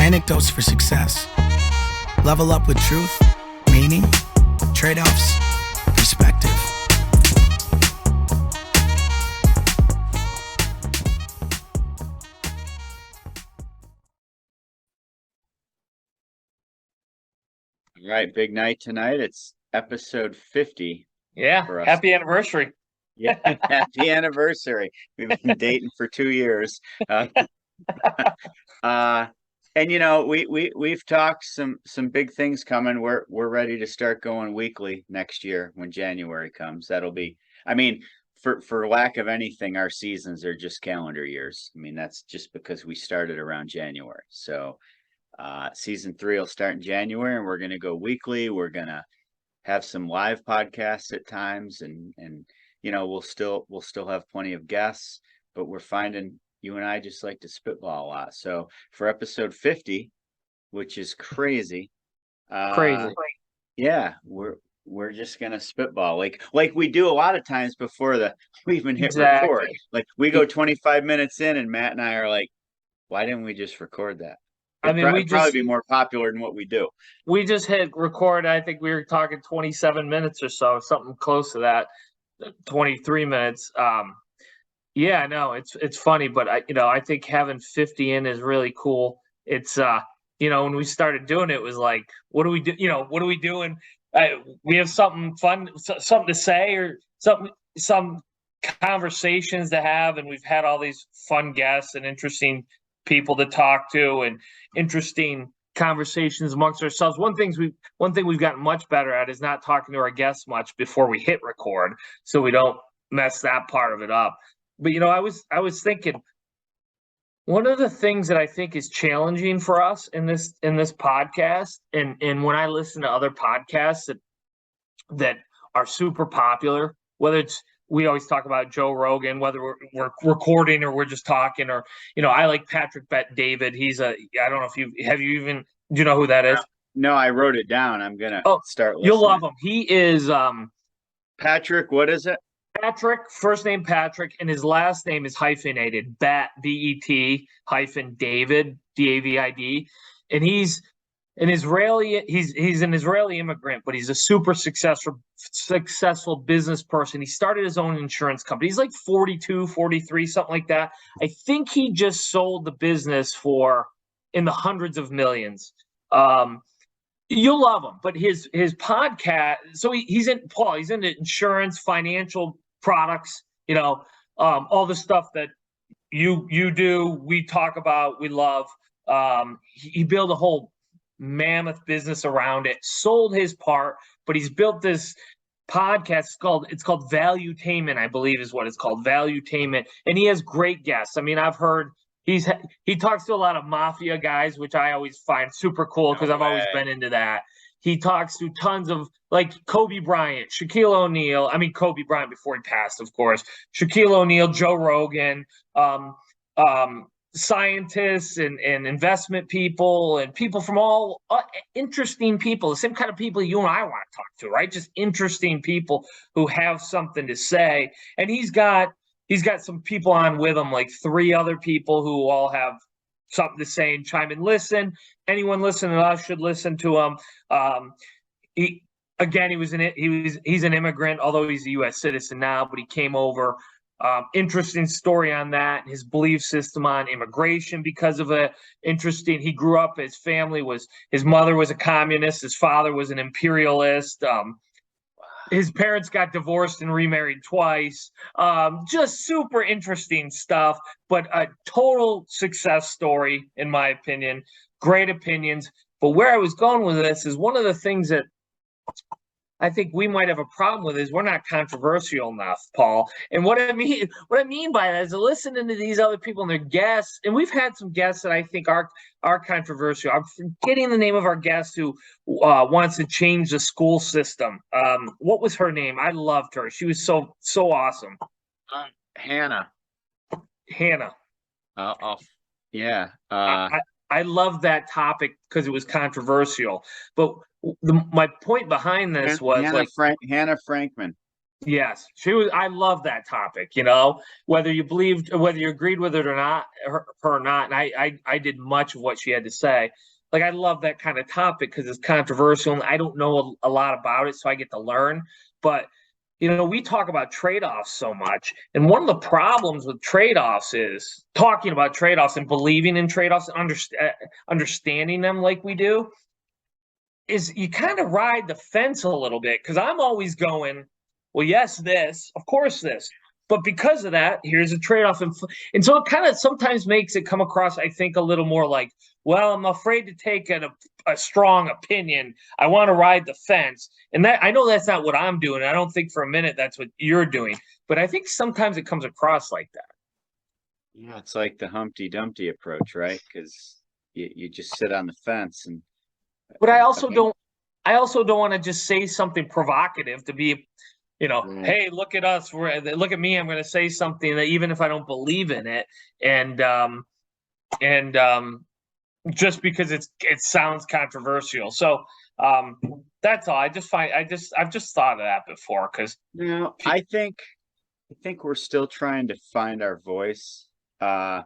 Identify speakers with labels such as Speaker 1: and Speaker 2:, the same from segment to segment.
Speaker 1: Anecdotes for success. Level up with truth, meaning, trade-offs, perspective.
Speaker 2: All right, big night tonight. It's episode 50.
Speaker 3: Yeah,
Speaker 2: for us.
Speaker 3: happy anniversary.
Speaker 2: Yeah, happy anniversary. We've been dating for 2 years. And we've talked some big things coming. We're ready to start going weekly next year when January comes. That'll be, I mean, for lack of anything, our seasons are just calendar years. I mean, that's just because we started around January. So season 3 will start in January, and we're gonna go weekly. We're gonna have some live podcasts at times, and we'll still have plenty of guests, but we're finding you and I just like to spitball a lot. So for episode 50, which is crazy,
Speaker 3: Crazy.
Speaker 2: yeah, we're just gonna spitball like we do a lot of times before we even hit
Speaker 3: Exactly.
Speaker 2: record. Like we go 25 minutes in, and Matt and I are like, why didn't we just record that?
Speaker 3: I mean,
Speaker 2: It'd probably be more popular than what we do.
Speaker 3: We just hit record. I think we were talking 27 minutes or so, something close to that, 23 minutes. Yeah, no, it's funny, but I think having 50 in is really cool. It's when we started doing it, it was like, what do we do? What are we doing? We have something fun, something to say, or some conversations to have, and we've had all these fun guests and interesting people to talk to, and interesting conversations amongst ourselves. One thing we've gotten much better at is not talking to our guests much before we hit record, so we don't mess that part of it up. But I was thinking, one of the things that I think is challenging for us in this podcast, and when I listen to other podcasts that are super popular, whether it's, we always talk about Joe Rogan, whether we're recording or we're just talking, or I like Patrick Bet-David. He's I don't know if do you know who that is?
Speaker 2: No, I wrote it down. I'm gonna start listening.
Speaker 3: You'll love him. He is
Speaker 2: Patrick. What is it?
Speaker 3: Patrick, first name Patrick, and his last name is hyphenated, Bet, David, David, and he's an Israeli. He's an Israeli immigrant, but he's a super successful business person. He started his own insurance company. He's like 42, 43, something like that. I think he just sold the business in the hundreds of millions. You'll love him, but his podcast. So he's into insurance, financial products, all the stuff that you do, we talk about, we love. He built a whole mammoth business around it, sold his part, but he's built this podcast. It's called Valuetainment, I believe is what it's called, Valuetainment, and he has great guests. I mean, I've heard he talks to a lot of mafia guys, which I always find super cool because I've always been into that. He talks to tons of, like, Kobe Bryant, Shaquille O'Neal. I mean, Kobe Bryant before he passed, of course. Shaquille O'Neal, Joe Rogan, scientists and investment people, and people from all interesting people, the same kind of people you and I want to talk to, right? Just interesting people who have something to say. And he's got some people on with him, like 3 other people who all have something to say and chime in. Listen, anyone listening to us should listen to him. He's an immigrant, although he's a U.S. citizen now, but he came over. Interesting story on that, his belief system on immigration because of he grew up, his mother was a communist, his father was an imperialist. His parents got divorced and remarried twice. Just super interesting stuff, but a total success story, in my opinion. Great opinions. But where I was going with this is, one of the things that I think we might have a problem with is we're not controversial enough, Paul. And what I mean by that is, listening to these other people and their guests, and we've had some guests that I think are controversial. I'm forgetting the name of our guest who wants to change the school system. What was her name? I loved her. She was so awesome.
Speaker 2: Hannah.
Speaker 3: Yeah. I love that topic because it was controversial. But my point behind this was
Speaker 2: Hannah Frankman.
Speaker 3: Yes, she was. I love that topic. You know, whether you believed, whether you agreed with it or not, her or not. And I did much of what she had to say. Like I love that kind of topic because it's controversial, and I don't know a lot about it, so I get to learn. But you know, we talk about trade-offs so much, and one of the problems with trade-offs is talking about trade-offs and believing in trade-offs and understanding them like we do. Is you kind of ride the fence a little bit because I'm always going, well, yes, this, of course, this. But because of that, here's a trade off. And so it kind of sometimes makes it come across, I think, a little more like, well, I'm afraid to take a strong opinion. I want to ride the fence. And that I know that's not what I'm doing. I don't think for a minute that's what you're doing. But I think sometimes it comes across like that.
Speaker 2: Yeah, it's like the Humpty Dumpty approach, right? Because you just sit on the fence and
Speaker 3: But I
Speaker 2: I
Speaker 3: also
Speaker 2: mean,
Speaker 3: don't I also don't want to just say something provocative to be, you know,
Speaker 2: right.
Speaker 3: hey, look at us. Look at me. I'm going to say something that even if I don't believe in it, and and just because it sounds controversial. So that's all. I've just thought of that before because
Speaker 2: No, I think we're still trying to find our voice. Uh,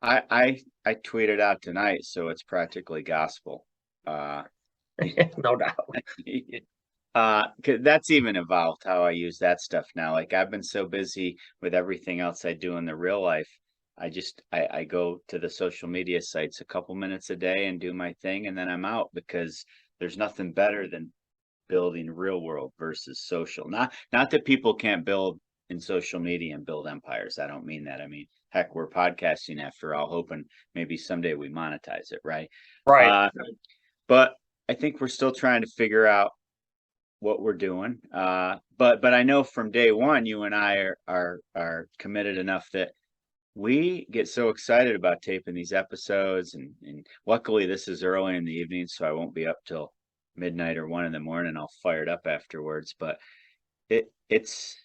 Speaker 2: I tweeted out tonight, so it's practically gospel. Uh,
Speaker 3: no doubt.
Speaker 2: 'Cause that's even evolved how I use that stuff now. Like I've been so busy with everything else I do in the real life. I go to the social media sites a couple minutes a day and do my thing, and then I'm out because there's nothing better than building real world versus social. Not that people can't build in social media and build empires. I don't mean that. I mean, heck, we're podcasting after all, hoping maybe someday we monetize it, right?
Speaker 3: Right.
Speaker 2: Uh, but I think we're still trying to figure out what we're doing. But I know from day one, you and I are committed enough that we get so excited about taping these episodes, and luckily this is early in the evening, so I won't be up till midnight or 1 in the morning. I'll fire it up afterwards, but it's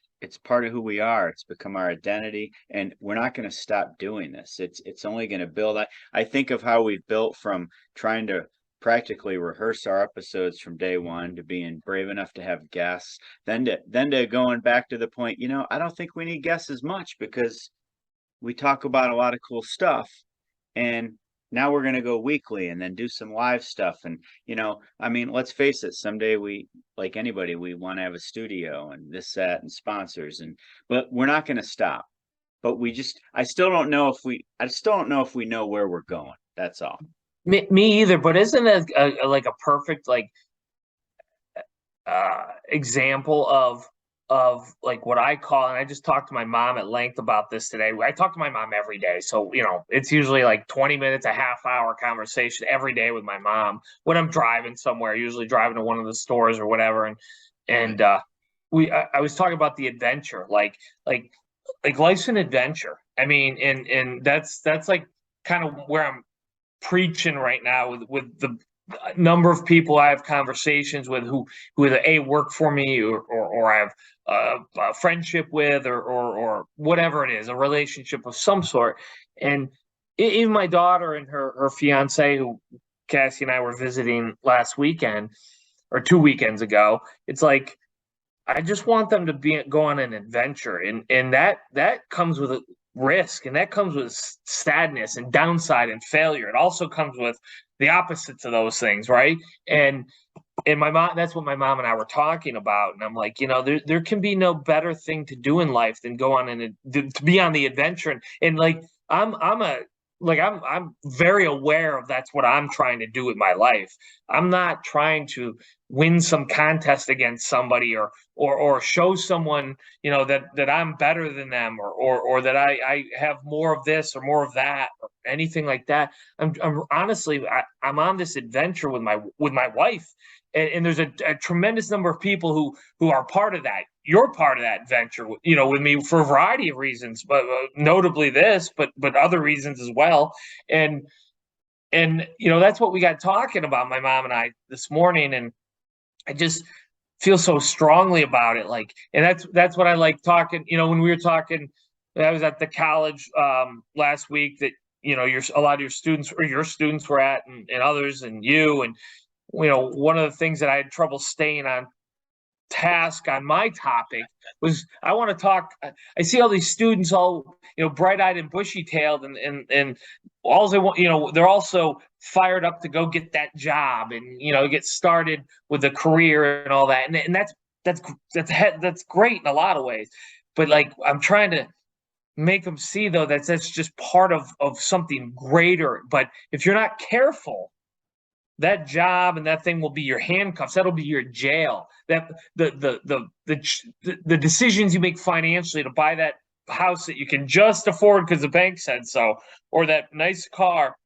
Speaker 2: part of who we are. It's become our identity, and we're not going to stop doing this. It's only going to build. I think of how we've built from trying to practically rehearse our episodes from day one to being brave enough to have guests, then to going back to the point, I don't think we need guests as much because we talk about a lot of cool stuff, and now we're going to go weekly and then do some live stuff. And I mean, let's face it, someday we, like anybody, we want to have a studio and this, that, and sponsors, but we're not going to stop. But I still don't know if we know where we're going. That's all.
Speaker 3: Me either. But isn't it like a perfect example of like what I call, and I just talked to my mom at length about this today. I talk to my mom every day. So, it's usually like 20 minutes, a half hour conversation every day with my mom when I'm driving somewhere, usually driving to one of the stores or whatever. And I was talking about the adventure, like life's an adventure. I mean, and that's like kind of where I'm preaching right now with the number of people I have conversations with who either work for me or I have a friendship with or whatever it is, a relationship of some sort. And even my daughter and her fiance, who Cassie and I were visiting last weekend or 2 weekends ago, it's like I just want them to go on an adventure, and that comes with a risk, and that comes with sadness and downside and failure. It also comes with the opposites of those things, right? And my mom, that's what my mom and I were talking about. And I'm like, there can be no better thing to do in life than go on to be on the adventure. And like I'm very aware of that's what I'm trying to do with my life. I'm not trying to win some contest against somebody or show someone, that I'm better than them or that I have more of this or more of that or anything like that. I'm honestly I'm on this adventure with my wife. And there's a tremendous number of people who are part of that. You're part of that venture, with me for a variety of reasons, but notably this, but other reasons as well. And that's what we got talking about, my mom and I, this morning, and I just feel so strongly about it. Like, and that's what I like talking. When we were talking, I was at the college last week that a lot of your students were at, and others, and you and one of the things that I had trouble staying on task on my topic was I want to talk. I see all these students all, bright eyed and bushy tailed, and all they want, they're also fired up to go get that job and, get started with a career and all that. And that's great in a lot of ways. But like, I'm trying to make them see though that's just part of something greater. But if you're not careful, that job and that thing will be your handcuffs. That'll be your jail. That the decisions you make financially to buy that house that you can just afford because the bank said so, or that nice car,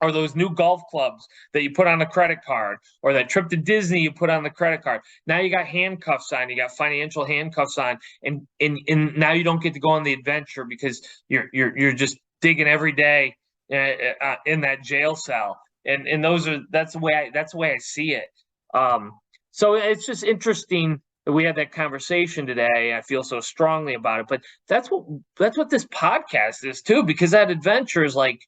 Speaker 3: or those new golf clubs that you put on the credit card, or that trip to Disney you put on the credit card. Now you got handcuffs on. You got financial handcuffs on, and now you don't get to go on the adventure because you're just digging every day in that jail cell. And that's the way I see it. So it's just interesting that we had that conversation today. I feel so strongly about it, but that's what this podcast is too, because that adventure is like,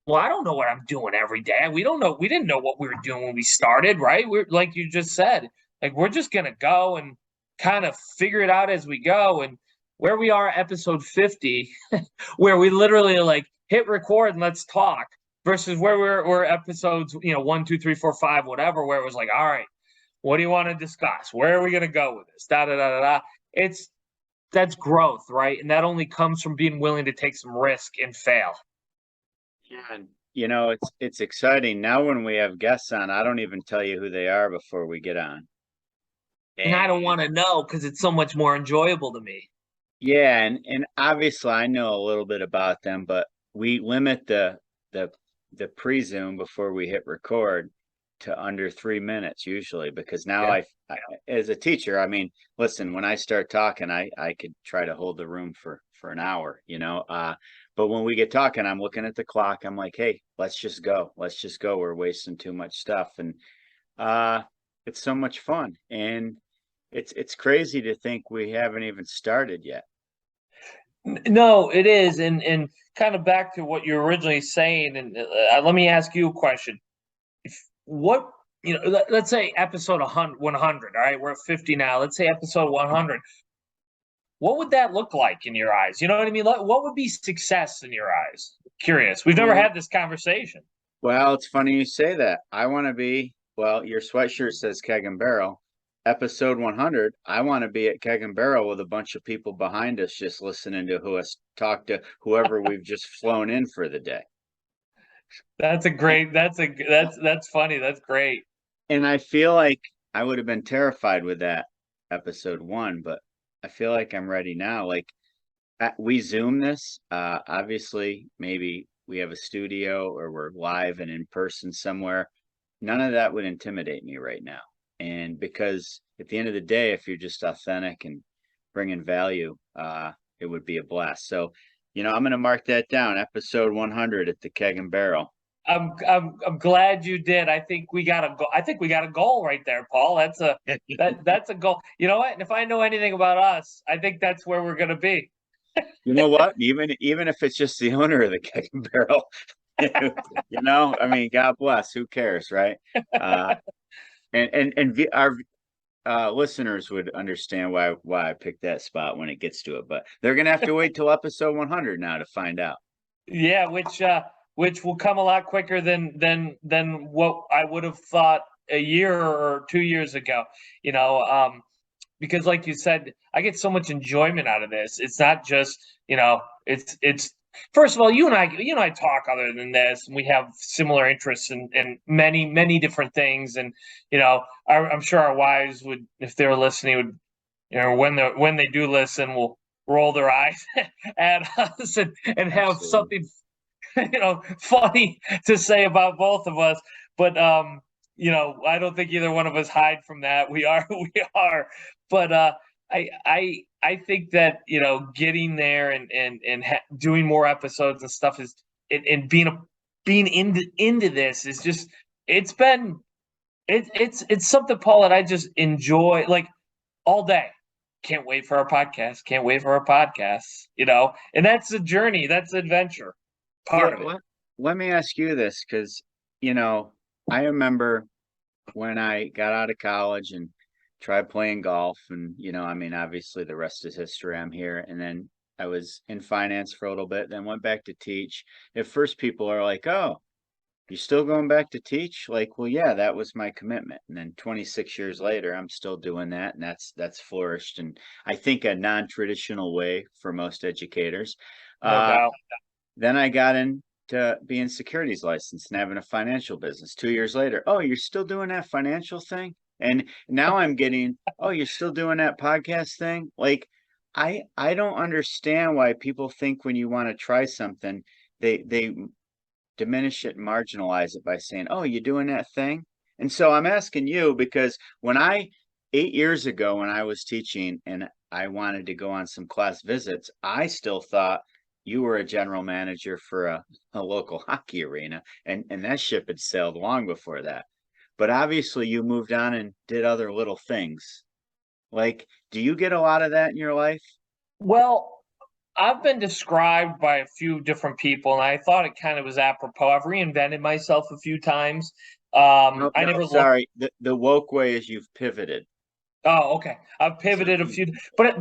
Speaker 3: well, I don't know what I'm doing every day. We didn't know what we were doing when we started, right? We're like you just said, like we're just gonna go and kind of figure it out as we go. And where we are, episode 50, where we literally like hit record and let's talk. Versus where we're episodes, 1, 2, 3, 4, 5, whatever, where it was like, all right, what do you want to discuss? Where are we going to go with this? Da da da da da. That's growth, right? And that only comes from being willing to take some risk and fail.
Speaker 2: Yeah, and it's exciting now when we have guests on. I don't even tell you who they are before we get on,
Speaker 3: and I don't want to know because it's so much more enjoyable to me.
Speaker 2: Yeah, and obviously I know a little bit about them, but we limit the pre-Zoom before we hit record to under 3 minutes usually, because now I as a teacher, I mean, listen, when I start talking, I could try to hold the room for an hour, but when we get talking, I'm looking at the clock. I'm like, hey, let's just go. We're wasting too much stuff. And it's so much fun. And it's crazy to think we haven't even started yet.
Speaker 3: No, it is, and kind of back to what you're originally saying, and let me ask you a question. Let's say episode 100, all right, we're at 50 now. Let's say episode 100. What would that look like in your eyes? You know what I mean? What would be success in your eyes? Curious. We've never had this conversation.
Speaker 2: Well, it's funny you say that. I want to be, well, your sweatshirt says Keg and Barrel. Episode 100, I want to be at Keg and Barrel with a bunch of people behind us just listening to us talk to whoever we've just flown in for the day.
Speaker 3: That's funny. That's great.
Speaker 2: And I feel like I would have been terrified with that episode 1, but I feel like I'm ready now. Like we Zoom this, obviously maybe we have a studio or we're live and in person somewhere. None of that would intimidate me right now. And because at the end of the day, if you're just authentic and bringing value, it would be a blast. So, I'm going to mark that down. Episode 100 at the Keg and Barrel.
Speaker 3: I'm glad you did. I think we got a goal right there, Paul. That's a goal. You know what? And if I know anything about us, I think that's where we're going to be.
Speaker 2: You know what? Even if it's just the owner of the Keg and Barrel, I mean, God bless. Who cares, right? And our listeners would understand why I picked that spot when it gets to it, but they're gonna have to wait till episode 100 now to find out.
Speaker 3: Yeah, which will come a lot quicker than what I would have thought a year or 2 years ago. Because like you said, I get so much enjoyment out of this. It's not just it's. First of all, you and I talk other than this, and we have similar interests in many, many different things. And, I'm sure our wives would, if they were listening, would, when they do listen, will roll their eyes at us and have something, funny to say about both of us. But, I don't think either one of us hide from that. We are. But I think that getting there and doing more episodes and stuff is and being into this is just it's something, Paul, that I just enjoy like all day. Can't wait for our podcast. And that's a journey. That's an adventure. Part of it.
Speaker 2: Let me ask you this, because I remember when I got out of college and tried playing golf, and I mean, obviously the rest is history. I'm here, and then I was in finance for a little bit, then went back to teach. At first, people are like, "Oh, you still going back to teach?" Like, well, yeah, that was my commitment. And then 26 years later, I'm still doing that, and that's flourished, and I think a non-traditional way for most educators.
Speaker 3: No
Speaker 2: Uh,
Speaker 3: doubt.
Speaker 2: then I got into being securities licensed and having a financial business. 2 years later, oh, you're still doing that financial thing? And now I'm getting, oh, you're still doing that podcast thing? Like, I don't understand why people think when you want to try something, they diminish it and marginalize it by saying, oh, you doing that thing? And so I'm asking you because 8 years ago, when I was teaching and I wanted to go on some class visits, I still thought you were a general manager for a local hockey arena, and that ship had sailed long before that. But obviously, you moved on and did other little things. Like, do you get a lot of that in your life?
Speaker 3: Well, I've been described by a few different people, and I thought it kind of was apropos. I've reinvented myself a few times.
Speaker 2: No,
Speaker 3: I
Speaker 2: no,
Speaker 3: never looked.
Speaker 2: sorry. The woke way is you've pivoted.
Speaker 3: Oh, okay. I've
Speaker 2: So
Speaker 3: pivoted a few, but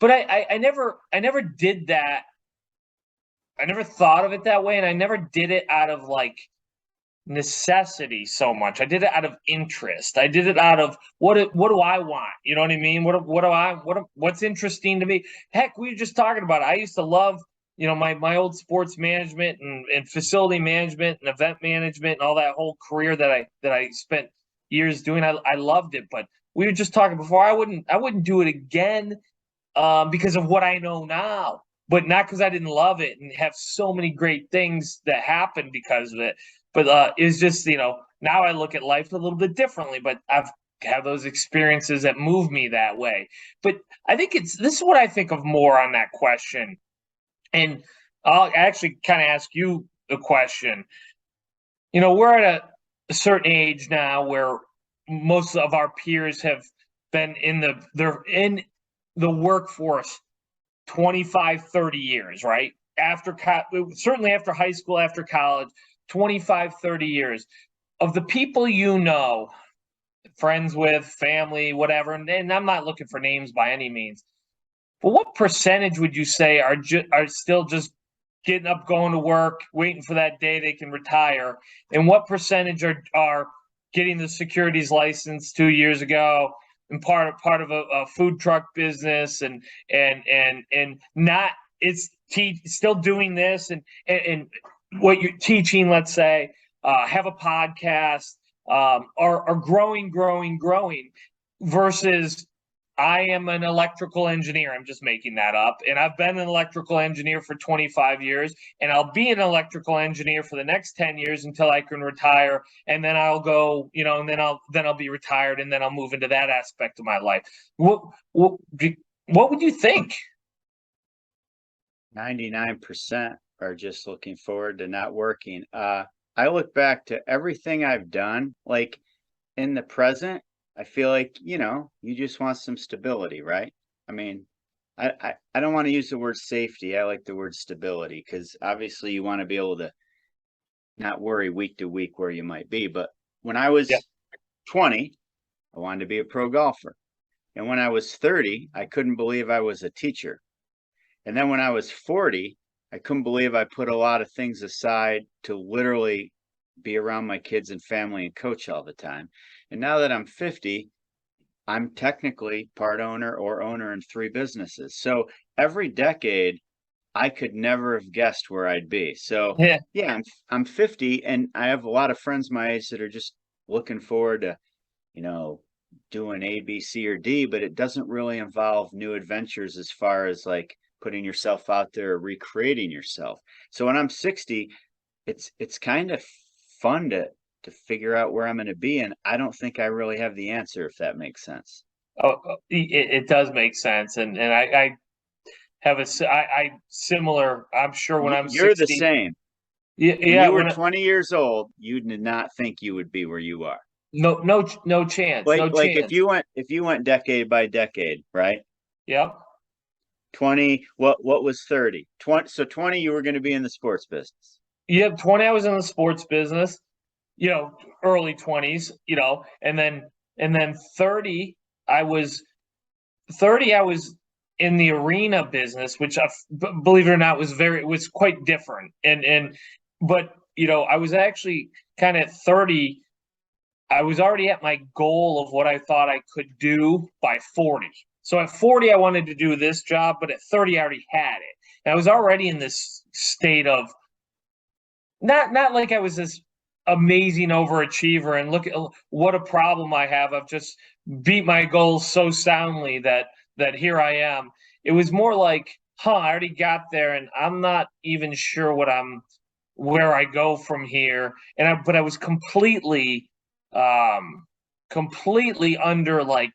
Speaker 3: I never did that. I never thought of it that way, and I never did it out of like necessity so much. I did it out of interest. I did it out of what do I want? You know what I mean? What's interesting to me? Heck, we were just talking about it. I used to love, my old sports management and facility management and event management and all that whole career that I spent years doing. I loved it, but we were just talking before. I wouldn't do it again because of what I know now. But not because I didn't love it and have so many great things that happened because of it. But it's just, now I look at life a little bit differently, but I've had those experiences that move me that way. But I think this is what I think of more on that question. And I'll actually kind of ask you a question. We're at a certain age now where most of our peers have been they're in the workforce 25, 30 years, right? Certainly after high school, after college, 25, 30 years. Of the people friends with, family, whatever, and I'm not looking for names by any means, but what percentage would you say are still just getting up, going to work, waiting for that day they can retire? And what percentage are getting the securities license 2 years ago and part of a food truck business and not still doing this and what you're teaching, let's say, have a podcast, are growing versus I am an electrical engineer. I'm just making that up. And I've been an electrical engineer for 25 years, and I'll be an electrical engineer for the next 10 years until I can retire. And then I'll go, and then I'll be retired, and then I'll move into that aspect of my life. What would you think?
Speaker 2: 99% are just looking forward to not working. I look back to everything I've done, like in the present, I feel like, you just want some stability, right? I mean, I don't want to use the word safety. I like the word stability because obviously you want to be able to not worry week to week where you might be. But when I was
Speaker 3: Yeah.
Speaker 2: 20, I wanted to be a pro golfer. And when I was 30, I couldn't believe I was a teacher. And then when I was 40, I couldn't believe I put a lot of things aside to literally be around my kids and family and coach all the time. And now that I'm 50, I'm technically part owner or owner in 3 businesses. So every decade, I could never have guessed where I'd be. So
Speaker 3: Yeah.
Speaker 2: yeah, I'm 50, and I have a lot of friends my age that are just looking forward to, doing A, B, C, or D, but it doesn't really involve new adventures as far as like putting yourself out there or recreating yourself. So when I'm 60, it's kind of fun to figure out where I'm going to be, and I don't think I really have the answer, if that makes sense.
Speaker 3: Oh, it does make senes, and I have I similar. I'm sure when I'm
Speaker 2: You're the
Speaker 3: 60,
Speaker 2: same.
Speaker 3: yeah,
Speaker 2: When
Speaker 3: yeah.
Speaker 2: you were 20 years old, you did not think you would be where you are.
Speaker 3: No chance, no
Speaker 2: Like if
Speaker 3: chance.
Speaker 2: you went decade by decade, right?
Speaker 3: Yep,
Speaker 2: 20, what was 30? 20, so 20 you were going to be in the sports business.
Speaker 3: yep. 20, I was in the sports business, early 20s, and then 30. I was 30, I was in the arena business, which believe it or not was quite different. But I was actually kind of at 30, I was already at my goal of what I thought I could do by 40. So at 40, I wanted to do this job, but at 30, I already had it. And I was already in this state of not like I was this amazing overachiever and look at what a problem I have. I've just beat my goals so soundly that here I am. It was more like, I already got there and I'm not even sure where I go from here. But I was completely under, like,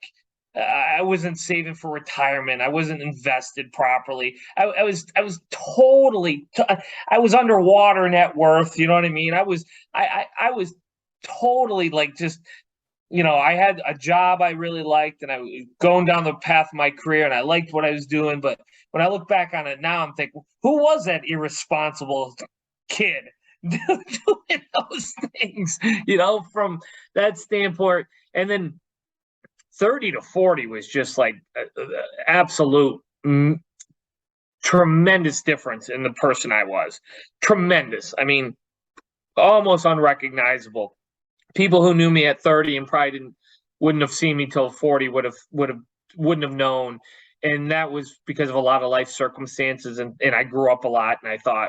Speaker 3: I wasn't saving for retirement. I wasn't invested properly. I was totally I was underwater net worth. You know what I mean? I was totally like just I had a job I really liked, and I was going down the path of my career, and I liked what I was doing. But when I look back on it now, I'm thinking, who was that irresponsible kid doing those things? From that standpoint, and then 30 to 40 was just like absolute tremendous difference in the person I was. Tremendous. I mean, almost unrecognizable. People who knew me at 30 and probably wouldn't have seen me till 40 wouldn't have known. And that was because of a lot of life circumstances. And I grew up a lot, and I thought,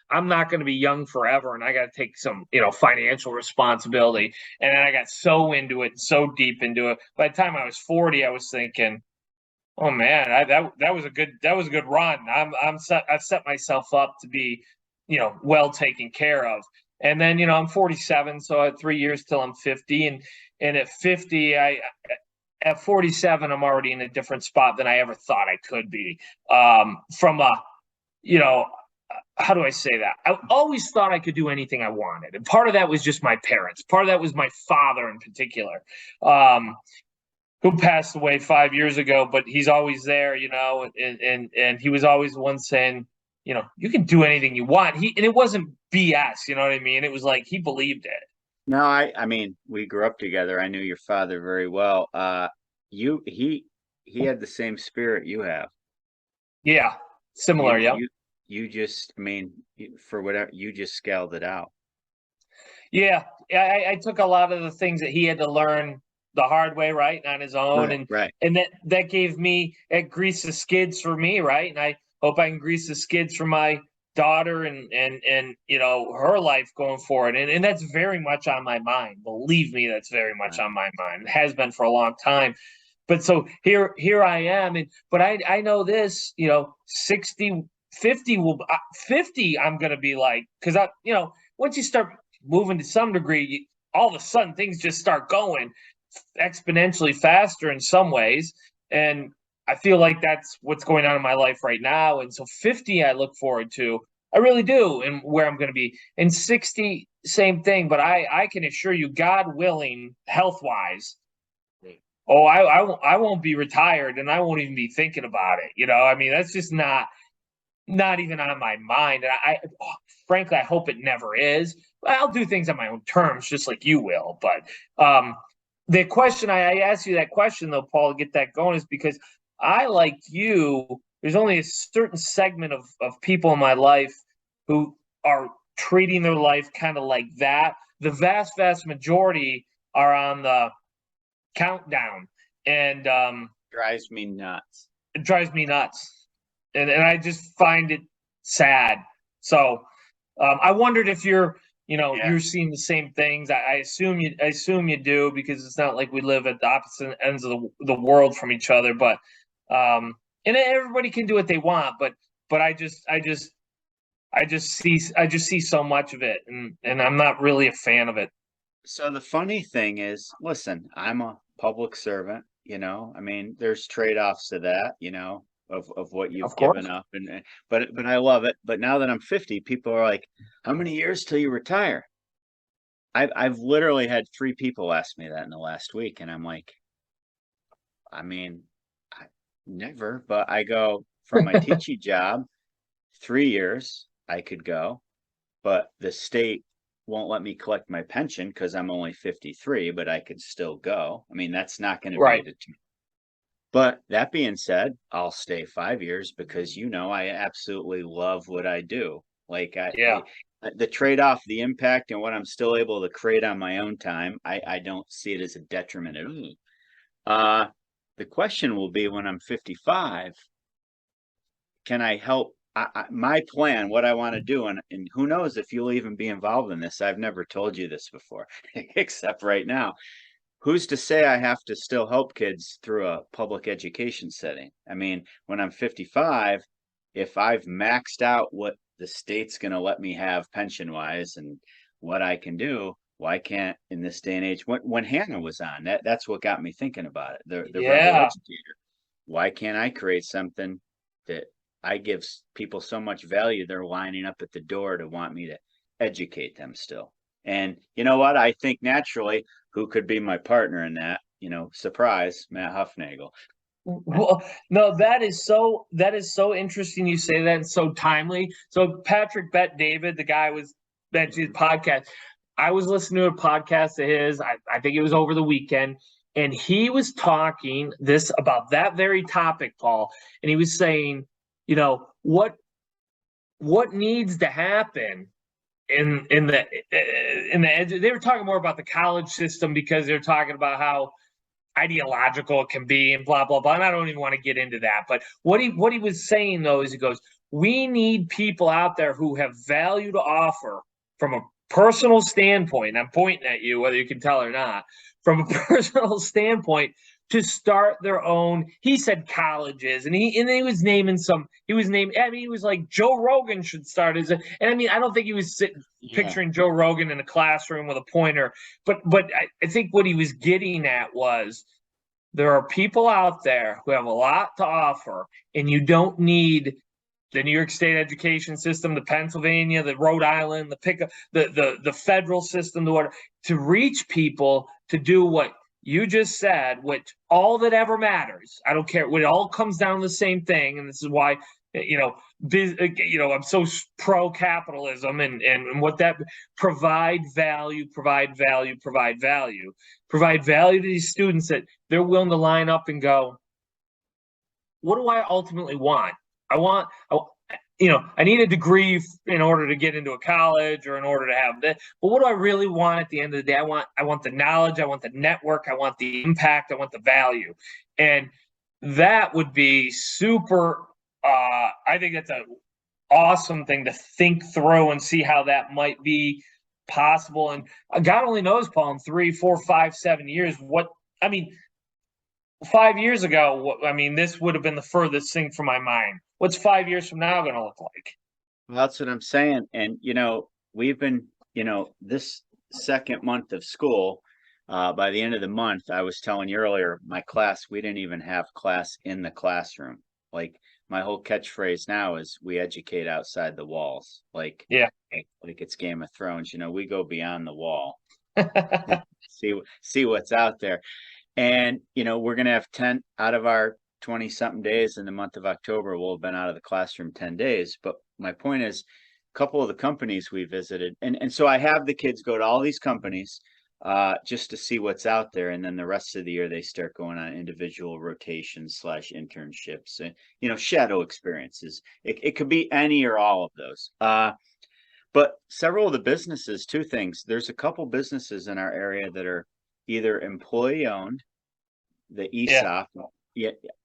Speaker 3: I'm not going to be young forever, and I got to take some, financial responsibility. And then I got so into it, so deep into it. By the time I was 40, I was thinking, oh man, that was a good run. I've set myself up to be, well taken care of. And then, I'm 47, so I had 3 years till I'm 50. And at 50, at 47, I'm already in a different spot than I ever thought I could be. From a, how do I say that? I always thought I could do anything I wanted. And part of that was just my parents. Part of that was my father in particular, who passed away 5 years ago, but he's always there, and he was always the one saying, you can do anything you want. And it wasn't BS, you know what I mean? It was like, he believed it.
Speaker 2: No, I mean, we grew up together. I knew your father very well. He had the same spirit you have.
Speaker 3: Yeah, similar. Yeah.
Speaker 2: You just, I mean, for whatever, you just scaled it out.
Speaker 3: Yeah, I took a lot of the things that he had to learn the hard way, right, on his own,
Speaker 2: Right.
Speaker 3: And that gave me, it greased the skids for me, right, and I hope I can grease the skids for my daughter and her life going forward, and that's very much on my mind. Believe me, that's very much on my mind. It has been for a long time. But so here I am, but I know this, 60, 50 50. I'm gonna be like, because once you start moving to some degree, all of a sudden things just start going exponentially faster in some ways, and I feel like that's what's going on in my life right now. And so 50, I look forward to. I really do, and where I'm going to be. And 60, same thing. But I can assure you, God willing, health wise, I won't be retired, and I won't even be thinking about it. I mean, that's just not even on my mind. And frankly, I hope it never is. I'll do things on my own terms, just like you will. But the question I asked you that question though, Paul, to get that going, is because I, like you, there's only a certain segment of people in my life who are treating their life kind of like that. The vast majority are on the countdown, and
Speaker 2: Drives me nuts.
Speaker 3: it drives me nuts. And I just find it sad. So I wondered if you're seeing the same things. I assume you do, because it's not like we live at the opposite ends of the world from each other. But and everybody can do what they want. But I just see so much of it, and I'm not really a fan of it.
Speaker 2: So the funny thing is, listen, I'm a public servant, I mean, there's trade-offs to that, of what you've given up, but I love it. But now that I'm 50, people are like, how many years till you retire? I've literally had 3 people ask me that in the last week, and I'm like, I mean, never. But I go, from my teaching job, 3 years I could go, but the state won't let me collect my pension because I'm only 53, but I could still go. I mean, that's not going to be
Speaker 3: Right.
Speaker 2: But that being said, I'll stay 5 years because I absolutely love what I do. Like
Speaker 3: Yeah.
Speaker 2: the trade-off, the impact, and what I'm still able to create on my own time, I don't see it as a detriment at all. The question will be when I'm 55, can I help? My plan, what I want to do, and who knows if you'll even be involved in this. I've never told you this before, except right now. Who's to say I have to still help kids through a public education setting? I mean, when I'm 55, if I've maxed out what the state's going to let me have pension wise and what I can do, why can't in this day and age, when Hannah was on, that's what got me thinking about it. The rebel
Speaker 3: Yeah.
Speaker 2: educator. Why can't I create something that I give people so much value, they're lining up at the door to want me to educate them still? And you know what? I think naturally, who could be my partner in that? Surprise, Matt Huffnagel.
Speaker 3: Well, no, that is so interesting you say that, and so timely. So Patrick Bet David, the guy was mentioned podcast. I was listening to a podcast of his, I think it was over the weekend, and he was talking this about that very topic, Paul. And he was saying, what needs to happen in the they were talking more about the college system because they're talking about how ideological it can be and blah blah blah. And I don't even want to get into that. But what he was saying though is he goes, we need people out there who have value to offer from a personal standpoint. I'm pointing at you, whether you can tell or not, from a personal standpoint, to start their own. He said colleges, and he was naming some. He was like Joe Rogan should start as a. And I mean, I don't think he was picturing Joe Rogan in a classroom with a pointer, but I think what he was getting at was there are people out there who have a lot to offer, and you don't need the New York State education system, the Pennsylvania, the Rhode Island, the federal system, to reach people to do what you just said, which all that ever matters. I don't care. It all comes down to the same thing. And this is why, I'm so pro capitalism and what that provide value to these students that they're willing to line up and what do I ultimately want? I need a degree in order to get into a college or in order to have that. But what do I really want at the end of the day? I want the knowledge. I want the network. I want the impact. I want the value. And that would be super. I think that's an awesome thing to think through and see how that might be possible. And God only knows, Paul, in 3, 4, 5, 7 years, 5 years ago, this would have been the furthest thing from my mind. What's 5 years from now going to look like?
Speaker 2: Well, that's what I'm saying. And, we've been, this second month of school, by the end of the month, I was telling you earlier, my class, we didn't even have class in the classroom. Like my whole catchphrase now is we educate outside the walls. Like it's Game of Thrones, we go beyond the wall, see what's out there. And, we're going to have 10 out of our 20 something days in the month of October. We'll have been out of the classroom 10 days. But my point is a couple of the companies we visited. And so I have the kids go to all these companies just to see what's out there. And then the rest of the year, they start going on individual rotations / internships and, shadow experiences. It could be any or all of those. But several of the businesses, two things. There's a couple businesses in our area that are either employee owned, the ESOP,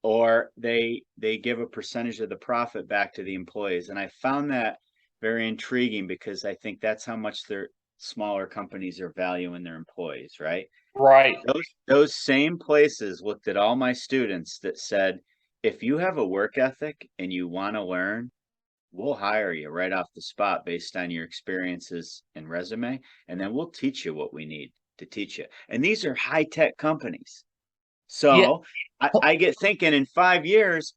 Speaker 2: or they give a percentage of the profit back to the employees. And I found that very intriguing because I think that's how much their smaller companies are valuing their employees, right?
Speaker 3: Right.
Speaker 2: Those same places looked at all my students that said, if you have a work ethic and you want to learn, we'll hire you right off the spot based on your experiences and resume, and then we'll teach you what we need to teach you. And these are high-tech companies. So I get thinking in 5 years,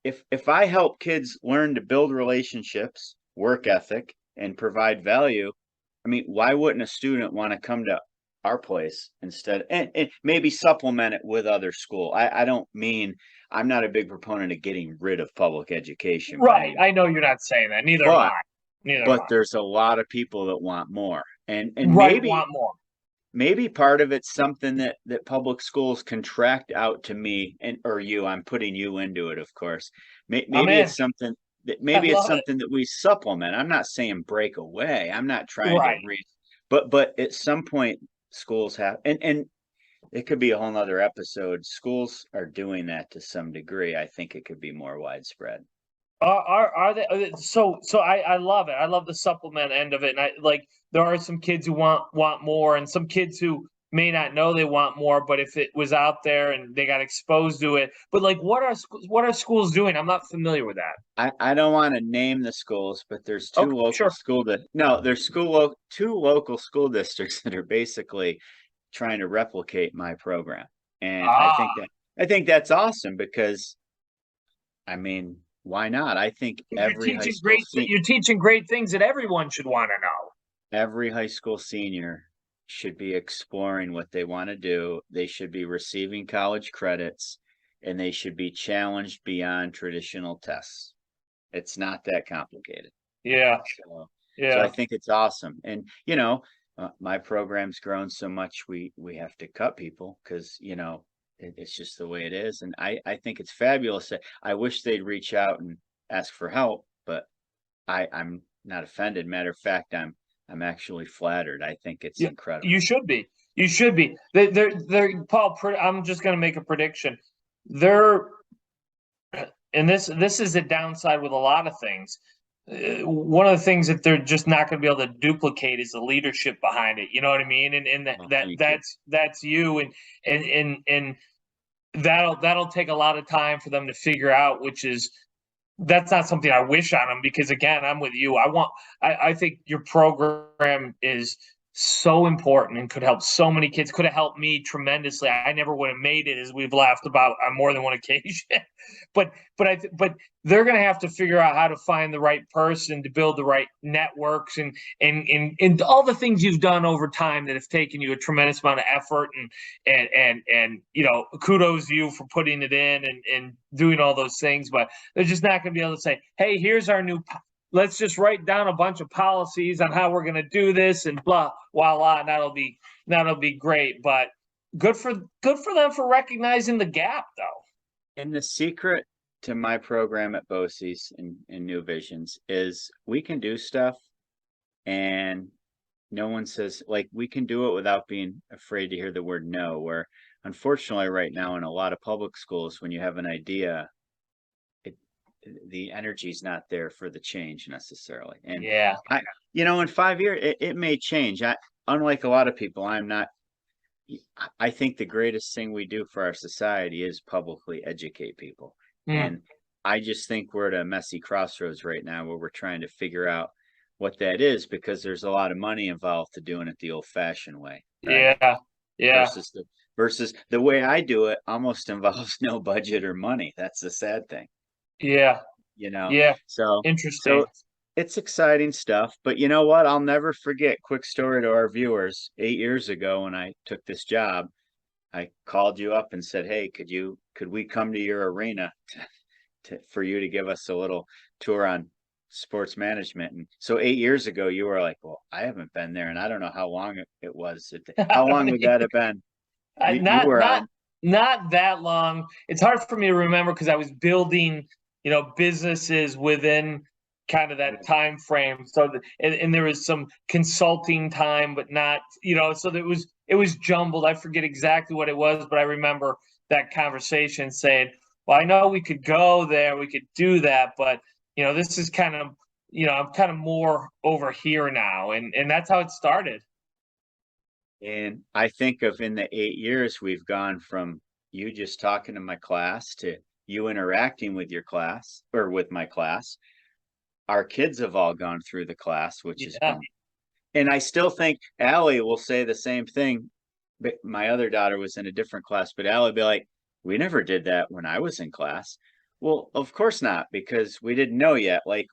Speaker 2: if I help kids learn to build relationships, work ethic, and provide value, why wouldn't a student want to come to our place instead and maybe supplement it with other school? I'm not a big proponent of getting rid of public education.
Speaker 3: Right. I know you're not saying that. Neither am I.
Speaker 2: But there's a lot of people that want more. and
Speaker 3: Right, want more.
Speaker 2: maybe part of it's something that public schools contract out to me and or you. I'm putting you into it, of course.
Speaker 3: I'm
Speaker 2: Maybe
Speaker 3: in.
Speaker 2: it's something that
Speaker 3: I
Speaker 2: maybe it's
Speaker 3: love it.
Speaker 2: something that we supplement. I'm not saying break away. I'm not trying to
Speaker 3: Right.
Speaker 2: read, but at some point schools have, and it could be a whole nother episode. Schools are doing that to some degree. I think it could be more widespread.
Speaker 3: Are they so I love it. I love the supplement end of it. And I like there are some kids who want more and some kids who may not know they want more, but if it was out there and they got exposed to it. But like what are schools doing? I'm not familiar with that.
Speaker 2: I don't want to name the schools, but there's two
Speaker 3: Okay,
Speaker 2: local
Speaker 3: sure.
Speaker 2: school that no, there's two local school districts that are basically trying to replicate my program. And
Speaker 3: Ah,
Speaker 2: I think that's awesome because I mean, why not? I think
Speaker 3: you're teaching great things that everyone should want to know.
Speaker 2: every high school senior should be exploring what they want to do. They should be receiving college credits and they should be challenged beyond traditional tests. It's not that complicated.
Speaker 3: Yeah,
Speaker 2: So, so I
Speaker 3: yeah.
Speaker 2: think it's awesome. And my program's grown so much we have to cut people because it's just the way it is. And I think it's fabulous. I wish they'd reach out and ask for help, but I'm not offended. Matter of fact, I'm actually flattered. I think it's
Speaker 3: Yeah,
Speaker 2: incredible.
Speaker 3: you should be. You should be. Paul. I'm just going to make a prediction. They're, and this is a downside with a lot of things. One of the things that they're just not going to be able to duplicate is the leadership behind it. You know what I mean? And
Speaker 2: Well, thank you.
Speaker 3: that's you, and that'll take a lot of time for them to figure out, which is that's not something I wish on them because again, I'm with you. I think your program is so important and could help so many kids. Could have helped me tremendously. I never would have made it, as we've laughed about on more than one occasion. but they're going to have to figure out how to find the right person to build the right networks and all the things you've done over time that have taken you a tremendous amount of effort and kudos to you for putting it in and doing all those things. But they're just not going to be able to say, hey, here's our new let's just write down a bunch of policies on how we're going to do this and blah, voila, and that'll be great. But good for them for recognizing the gap, though.
Speaker 2: And the secret to my program at BOCES and New Visions is we can do stuff and no one says like we can do it without being afraid to hear the word no, where unfortunately right now in a lot of public schools, when you have an idea, the energy is not there for the change necessarily. And
Speaker 3: Yeah.
Speaker 2: in 5 years, it may change. Unlike a lot of people, I think the greatest thing we do for our society is publicly educate people. And I just think we're at a messy crossroads right now where we're trying to figure out what that is because there's a lot of money involved to doing it the old fashioned way. Right?
Speaker 3: Yeah.
Speaker 2: Versus the way I do it almost involves no budget or money. That's the sad thing.
Speaker 3: Yeah.
Speaker 2: So
Speaker 3: Interesting.
Speaker 2: it's exciting stuff, but you know what? I'll never forget. Quick story to our viewers. 8 years ago when I took this job, I called you up and said, hey, could we come to your arena for you to give us a little tour on sports management? And so 8 years ago, you were like, well, I haven't been there and I don't know how long it was. How long would that have been? You were on.
Speaker 3: Not that long. It's hard for me to remember because I was building, businesses within kind of that time frame. So and there was some consulting time, but not, so it was jumbled. I forget exactly what it was, but I remember that conversation saying, well, I know we could go there, we could do that, but this is kind of, I'm kind of more over here now. And that's how it started.
Speaker 2: And I think of in the 8 years, we've gone from you just talking to my class to you interacting with your class or with my class. Our kids have all gone through the class, which has been, and I still think Allie will say the same thing. But my other daughter was in a different class, but Allie would be like, we never did that when I was in class. Well, of course not, because we didn't know yet. Like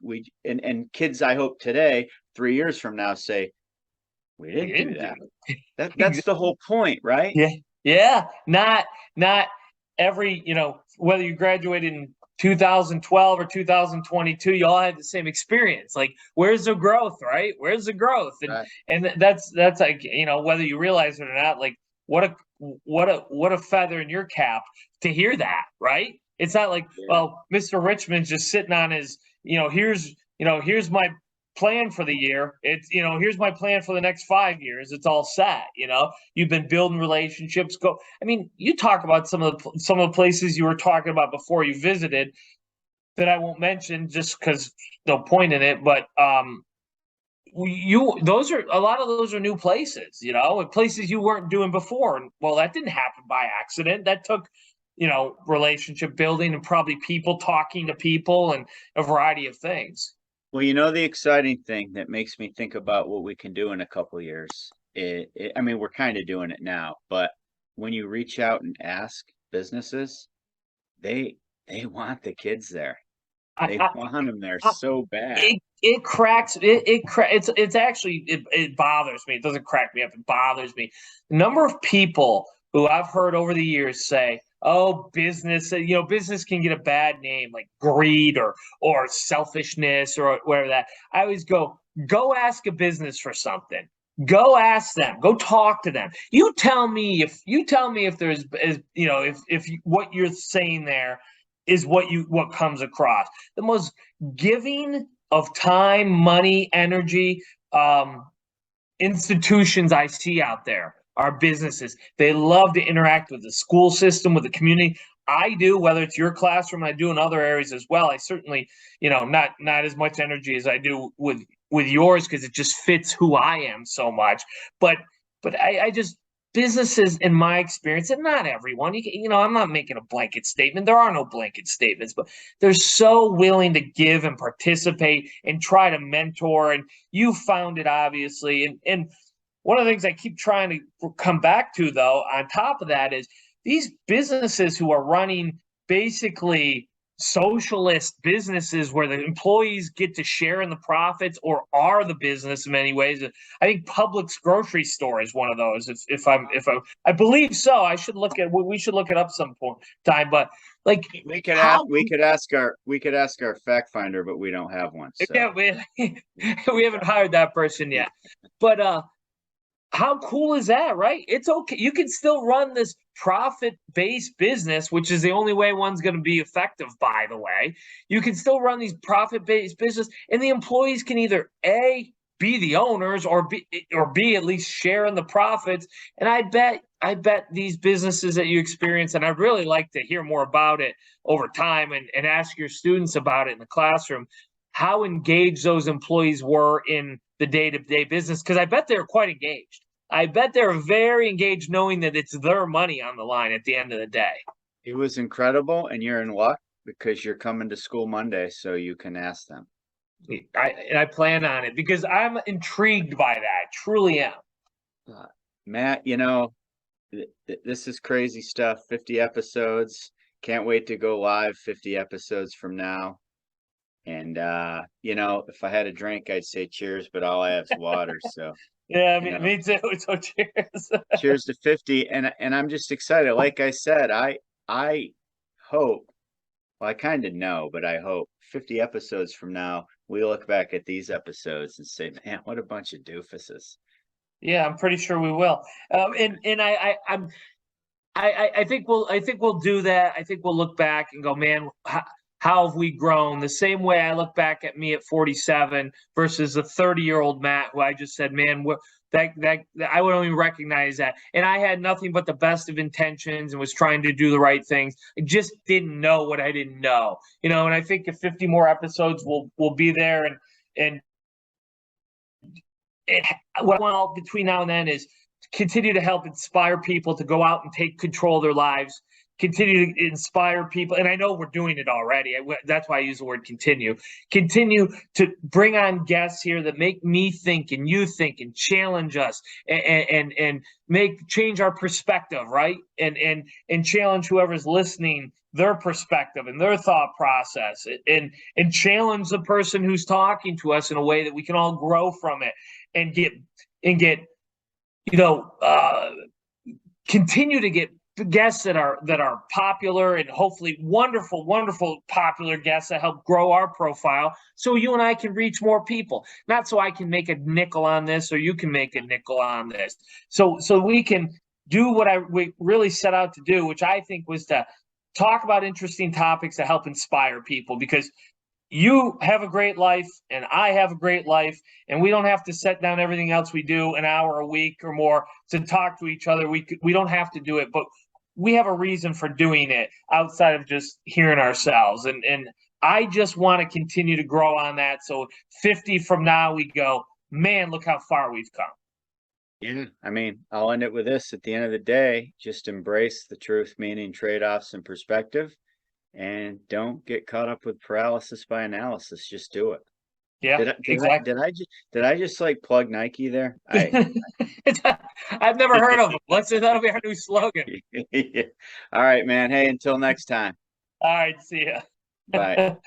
Speaker 2: and kids, I hope today, 3 years from now, say, we didn't do that. That's the whole point, right?
Speaker 3: Yeah. Not every, whether you graduated in 2012 or 2022, you all had the same experience. Like, where's the growth, right? Where's the growth? And
Speaker 2: Right.
Speaker 3: and that's like, whether you realize it or not, like what a feather in your cap to hear that, right? It's not like,
Speaker 2: Yeah.
Speaker 3: well, Mr. Richmond's just sitting on his, here's my plan for the year. It's, here's my plan for the next 5 years. It's all set. You've been building relationships. I mean, you talk about some of the places you were talking about before you visited that I won't mention just because no point in it. But those are a lot of those are new places, and places you weren't doing before. And well, that didn't happen by accident. That took relationship building and probably people talking to people and a variety of things.
Speaker 2: Well, the exciting thing that makes me think about what we can do in a couple of years. I mean, we're kind of doing it now, but when you reach out and ask businesses, they want the kids there. They want them there so bad.
Speaker 3: It cracks. It's actually it bothers me. It doesn't crack me up. It bothers me. The number of people who I've heard over the years say, "Oh, business, business can get a bad name, like greed or selfishness or whatever that." I always go ask a business for something. Go ask them. Go talk to them. You tell me if there's if what you're saying there is what comes across. The most giving of time, money, energy institutions I see out there are businesses. They love to interact with the school system, with the community. I do, whether it's your classroom, I do in other areas as well. I certainly, not as much energy as I do with yours because it just fits who I am so much. But I just, businesses, in my experience, and not everyone, I'm not making a blanket statement. There are no blanket statements, but they're so willing to give and participate and try to mentor. And you found it, obviously. And one of the things I keep trying to come back to, though, on top of that, is these businesses who are running basically socialist businesses where the employees get to share in the profits or are the business in many ways. I think Publix grocery store is one of those. I believe so. We should look it up some point time. But like
Speaker 2: we could ask our fact finder, but we don't have one. So.
Speaker 3: Yeah, we haven't hired that person yet. But how cool is that, right? It's okay. You can still run this profit-based business, which is the only way one's going to be effective, by the way. You can still run these profit-based business, and the employees can either A, be the owners, or B, at least share in the profits. And I bet these businesses that you experience, and I'd really like to hear more about it over time and ask your students about it in the classroom, how engaged those employees were in the day-to-day business, because I bet they're quite engaged. I bet they're very engaged knowing that it's their money on the line at the end of the day.
Speaker 2: It was incredible, and you're in luck because you're coming to school Monday, so you can ask them.
Speaker 3: I plan on it because I'm intrigued by that. Truly am.
Speaker 2: Matt, this is crazy stuff. 50 episodes. Can't wait to go live 50 episodes from now. And, if I had a drink, I'd say cheers, but all I have is water. So,
Speaker 3: yeah, me too. So cheers.
Speaker 2: Cheers to 50. And I'm just excited. Like I said, I hope, well, I kind of know, but I hope 50 episodes from now, we look back at these episodes and say, man, what a bunch of doofuses.
Speaker 3: Yeah, I'm pretty sure we will. I think we'll do that. I think we'll look back and go, man, how have we grown? The same way I look back at me at 47 versus a 30-year-old Matt, who I just said, man, that I would only recognize that. And I had nothing but the best of intentions and was trying to do the right things. I just didn't know what I didn't know, and I think if 50 more episodes will be there. And what I want between now and then is continue to help inspire people to go out and take control of their lives. Continue to inspire people. And I know we're doing it already. That's why I use the word continue. Continue to bring on guests here that make me think and you think and challenge us and change our perspective, right? And challenge whoever's listening, their perspective and their thought process, and challenge the person who's talking to us in a way that we can all grow from it and get continue to get guests that are popular and hopefully wonderful popular guests that help grow our profile so you and I can reach more people, not so I can make a nickel on this or you can make a nickel on this, so we can do what we really set out to do, which I think was to talk about interesting topics to help inspire people, because you have a great life and I have a great life, and we don't have to set down everything else we do an hour a week or more to talk to each other. We don't have to do it, but we have a reason for doing it outside of just hearing ourselves. And I just want to continue to grow on that. So 50 from now, we go, man, look how far we've come.
Speaker 2: Yeah. I mean, I'll end it with this. At the end of the day, just embrace the truth, meaning, trade-offs, and perspective. And don't get caught up with paralysis by analysis. Just do it.
Speaker 3: Yeah, exactly.
Speaker 2: Did I just like plug Nike there?
Speaker 3: I've never heard of them. That'll be our new slogan.
Speaker 2: Yeah. All right, man. Hey, until next time.
Speaker 3: All right, see ya.
Speaker 2: Bye.